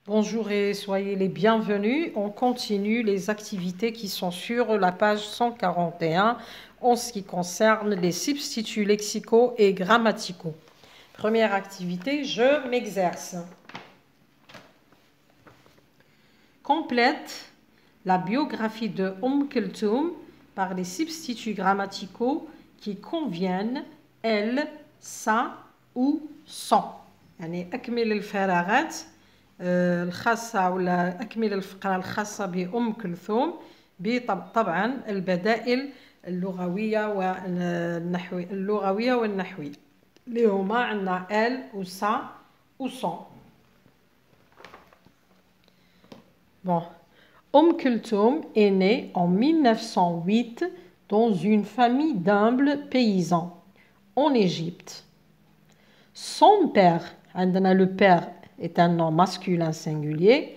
Bonjour et soyez les bienvenus. On continue les activités qui sont sur la page 141 en ce qui concerne les substituts lexicaux et grammaticaux. Première activité, je m'exerce. Complète la biographie de Kulthum par les substituts grammaticaux qui conviennent elle, ça ou son. يعني أكمل الفراغات الخاصة ولا أكمل الفقرة الخاصة بأم كلثوم بطبعا البدائل اللغوية والنحوية اللي هما عندنا elle ou ça ou son. Bon. Kulthum est née en 1908 dans une famille d'humbles paysans en Égypte. Son père, le père est un nom masculin singulier.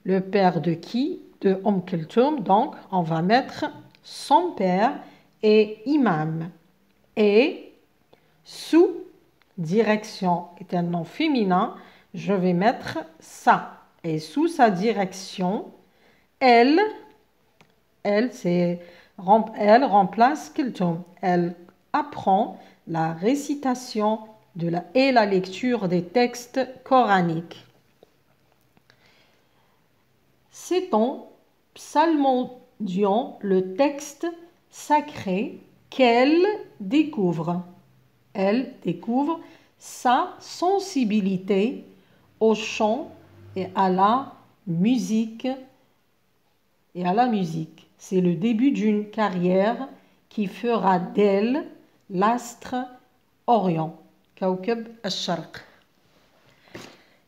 Le père de qui? De Kulthum. Donc, on va mettre son père est imam. Et sous direction est un nom féminin. Je vais mettre ça. Et sous sa direction, elle remplace Kulthum. Elle apprend la récitation et la lecture des textes coraniques. C'est en psalmodiant le texte sacré qu'elle découvre. Elle découvre sa sensibilité au chant et à la musique. C'est le début d'une carrière qui fera d'elle l'astre Orient.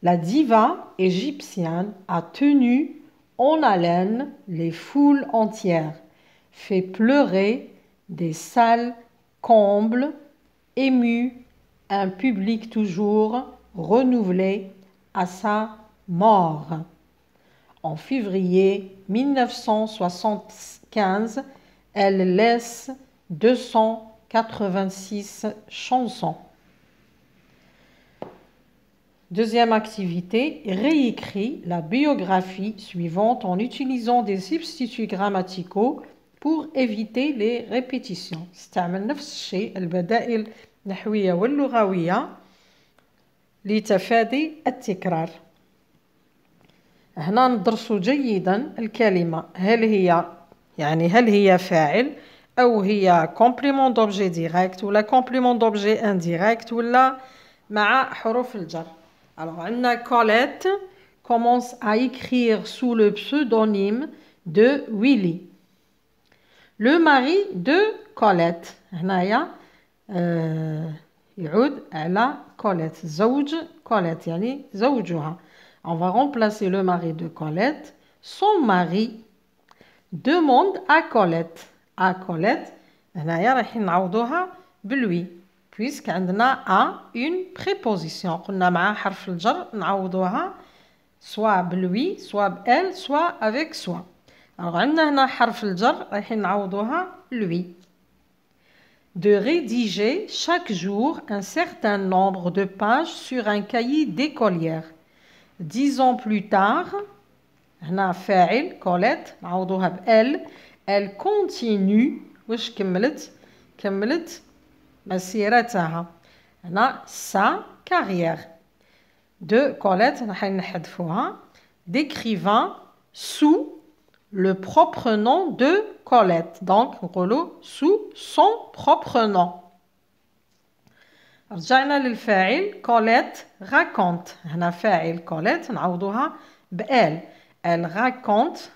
La diva égyptienne a tenu en haleine les foules entières, fait pleurer des salles combles, ému un public toujours renouvelé à sa mort. En février 1975, elle laisse 286 chansons. Deuxième activité, réécrit la biographie suivante en utilisant des substituts grammaticaux pour éviter les répétitions. استعمل نفس الشيء البدائل النحوية واللغوية لتفادي التكرار. هنا ندرسوا جيدا الكلمة هل هي فاعل أو هي complément d'objet direct ولا complément d'objet indirect ولا مع حروف الجر. Alors, Colette commence à écrire sous le pseudonyme de Willy. Le mari de Colette. هنايا يعود على Colette. زوج Colette يعني زوجها. On va remplacer le mari de Colette. Son mari demande à Colette. هنايا راح نعوضوها بلوي. puisque عندنا a une préposition. قلنا مع حرف الجر نعوضوها soit بلوي soit بelle soit avec soi. alors عندنا هنا حرف الجر راح نعوضوها lui. De rédiger chaque jour un certain nombre de pages sur un cahier d'écolière. 10 ans plus tard هنا فاعل Colette نعوضوها بelle. Elle continue واش كملت مسيرتها هنا sa carrière de Colette راح نحذفوها d'écrivain sous le propre nom de Colette donc نقولوا sous son propre nom. رجعنا للفاعل Colette raconte هنا فاعل Colette نعوضوها بelle. Elle raconte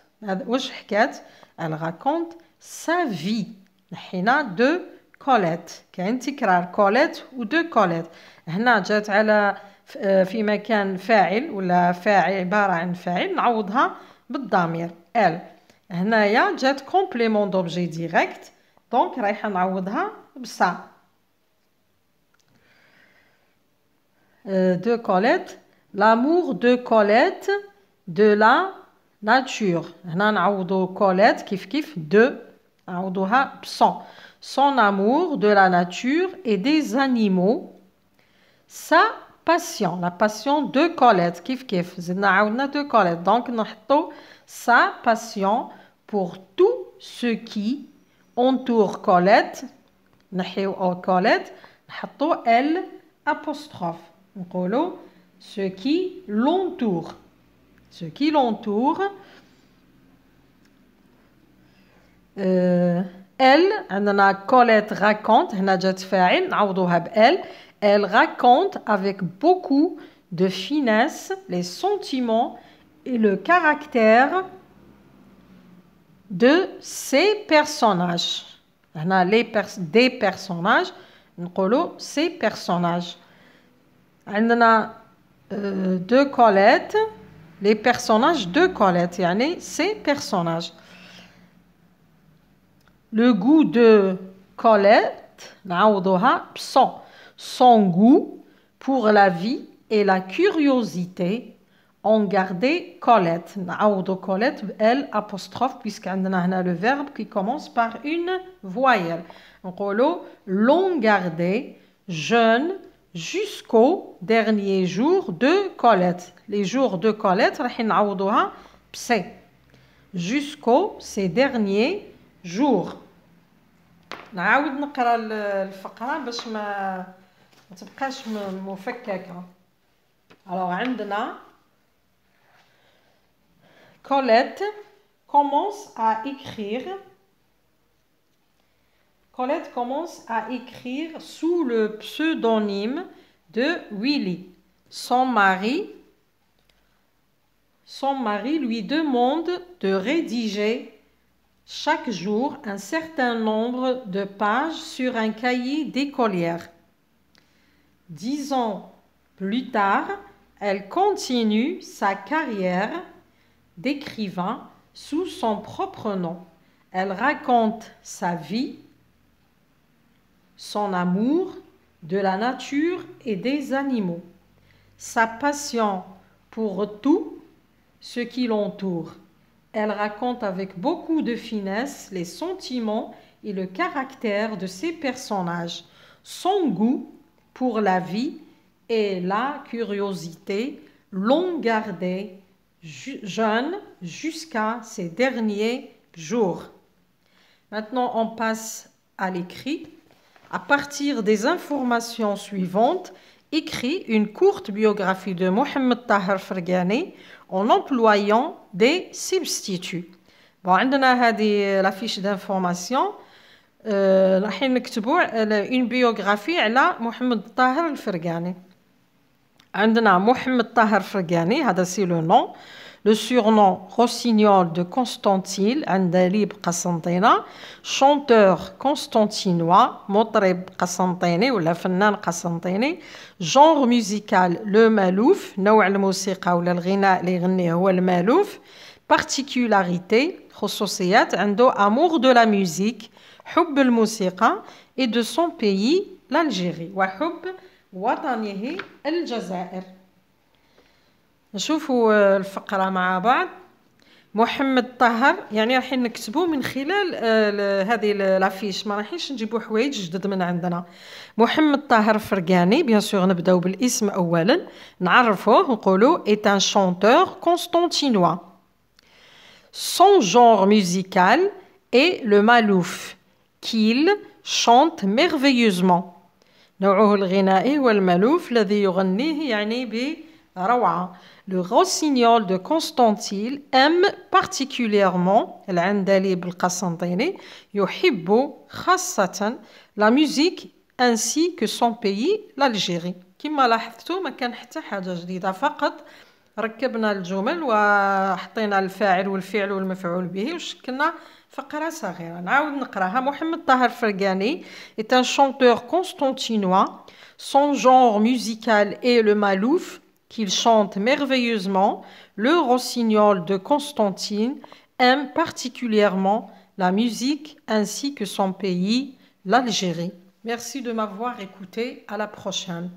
واش حكات elle raconte sa vie نحينا de Colette. كاين تكرار Colette و de Colette. هنا جات على في مكان فاعل ولا فاعل عبارة عن فاعل نعوضها بالضمير elle. هنايا جات complément d'objet direct donc رايحة نعوضها بصا. De Colette, l'amour de Colette de la nature. هنا نعوضو Colette كيف de نعوضوها بصون. Son amour de la nature et des animaux, sa la passion de Colette. Kif. زدنا عاودنا de Colette. Donc, نحطو sa passion pour tout ce qui entoure Colette. نحيو Colette. نحطو L apostrophe. نقولو ce qui l'entoure. Ce qui l'entoure. Elle, عندنا Colette raconte, هنا جات فاعل نعوضوها ب elle raconte avec beaucoup de finesse les sentiments et le caractère de ces personnages. هنا des personnages نقولوا ces personnages. عندنا de Colette, les personnages de Colette يعني ces personnages. Le goût de Colette نعوضوها بصون. Son goût pour la vie et la curiosité ont gardé Colette. نعوضو Colette L apostrophe puisque عندنا هنا le verbe qui commence par une voyelle. نقولو l'ont gardé jeune jusqu'au dernier jour de Colette. Les jours de Colette راح نعوضوها بسي. Jusqu'au ces derniers jours. نعاود نقرا الفقرة باش ما تبقاش مفككة. Alors عندنا Colette commence à écrire. Colette commence à écrire sous le pseudonyme de Willy. Son mari lui demande de rédiger chaque jour un certain nombre de pages sur un cahier d'écolière. 10 ans plus tard, elle continue sa carrière d'écrivain sous son propre nom. Elle raconte sa vie, son amour de la nature et des animaux, sa passion pour tout ce qui l'entoure. Elle raconte avec beaucoup de finesse les sentiments et le caractère de ses personnages, son goût pour la vie et la curiosité l'ont gardé jeune jusqu'à ces derniers jours. Maintenant, on passe à l'écrit. À partir des informations suivantes, écrit une courte biographie de Mohamed Tahir Ferghani en employant des substituts. Bon, عندنا هذه la fiche d'information. راح نكتبوا une biographie على محمد طاهر الفرغاني. عندنا محمد طاهر فرغاني هذا سي لو نون. Le surnom Rossignol de Constantine, عندليب قسنطينة, chanteur constantinois, مطرب قسنطيني ولا فنان قسنطيني, genre musical le malouf, نوع الموسيقى ولا الغناء اللي يغنيه هو المالوف, particularité خصوصيات عنده amour de la musique, حب الموسيقى et de son pays l'Algérie وحب وطنه الجزائر. نشوفوا الفقرة مع بعض. محمد طاهر يعني راح نكتبوه من خلال هذه لافيش، ما راحينش نجيبوا حوايج جدد من عندنا. محمد طاهر فرغاني بيان سور نبداو بالاسم اولا نعرفوه نقولوا est un chanteur constantinois. Son genre musical est le malouf qu'il chante merveilleusement. نوعه الغنائي هو المالوف الذي يغنيه يعني بروعة. Le rossignol de Constantine aime particulièrement العندليب القسنطيني يحب خاصة la musique ainsi que son pays l'Algérie. كما لاحظتوا ما كان حتى حاجة جديدة، فقط ركبنا الجمل وحطينا الفاعل والفعل والمفعول به وشكلنا فقرة صغيرة. نعاود نقراها. محمد طاهر فرغاني est un chanteur constantinois. Son genre musical est le malouf qu'il chante merveilleusement. Le rossignol de Constantine aime particulièrement la musique ainsi que son pays, l'Algérie. Merci de m'avoir écouté. À la prochaine.